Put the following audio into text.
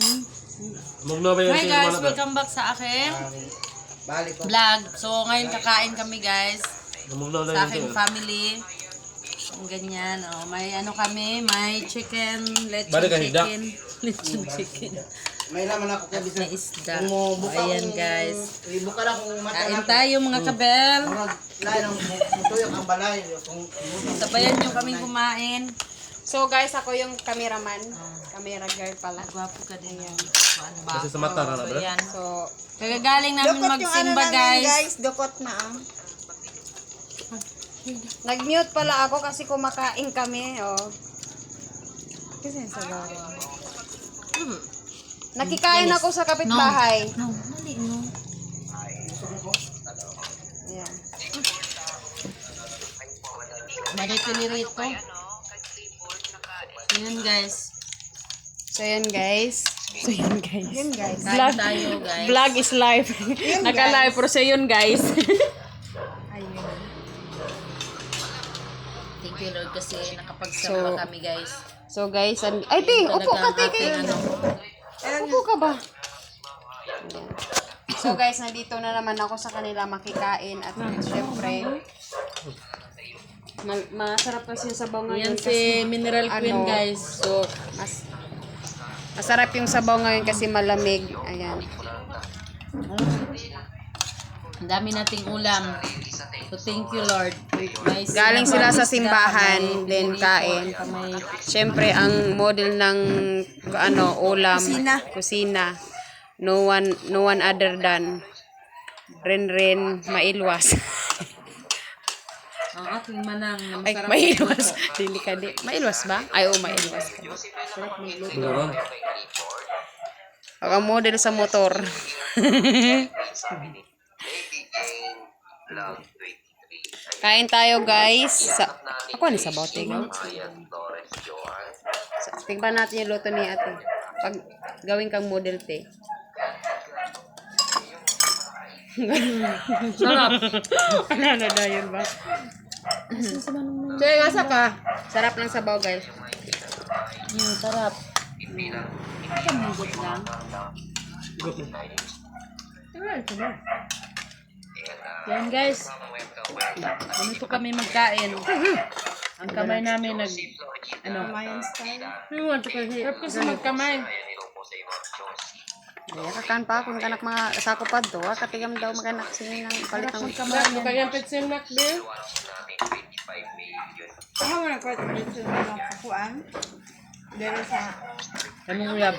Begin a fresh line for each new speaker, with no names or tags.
Hi guys, welcome back sa aking vlog. So ngayon kakain kami guys sa aking family. Ang ganyan, oh, may ano kami, may chicken, lechon chicken.
May laman ako
At may isda.
buka
Ayan guys.
Buka na kung mata.
Kain tayo mga kabel.
Lain ang tuyok ang balay.
Sabayan nyo kaming kumain.
So guys, ako yung cameraman. Camera girl pala.
Gwapo ka din yan.
Kasi sa mata na
So
bro.
yan. So, kagagaling namin
Dukot yung
magsimba
ano namin,
guys.
Dukot na Nag-mute pala ako kasi kumakain kami. Oh. Kasi sa gawin. Nakikain ako sa kapitbahay.
No, mali no.
Ayan.
Marito-lirito. Ayan guys.
So yun guys. Yun guys.
Kain tayo guys.
Vlog is live. Naka-live pero sa yun guys.
Ayun. Thank you Lord kasi nakapagsama kami guys.
So guys, ay te, upo ka te kayo. Upo ka ba? Ayan. So guys, nandito na naman ako sa kanila makikain at syempre masarap kasi yung sabaw
Yan
ngayon
si Mineral Queen guys.
So masarap yung sabaw ngayon kasi malamig. Ayan.
Ang dami nating ulam. So thank you Lord. May
Galing sila sa simbahan,
may
then
pinirito,
kain.
may
Syempre ang model ng ulam, kusina. No one other than Renren Mailwas.
ang aking manang na
Ay,
masarap.
Mailwas. Dili ka di. Mailwas ba? Ay, Mailwas ka. Ang model sa motor. Kain tayo guys. Ako ano sa bote guys. Tingnan natin yung luto ni ate. Pag gawin kang model te.
Sarap.
Ano na yun ba? Sige, ngasa ka. Sarap ng sabaw guys.
Sarap. Yan guys. Ganito kami magkain. Ang kamay namin
Mayan style.
Sarap kasi magkamay.
Ay, kakan pa kung kanak mga sakupad to. Katigam daw maganak sila ng palit ng
Kamay. Kanyang pitsin nakbil.
Ako mo na ko ito sa kuan. Dere sa
Anong uyab?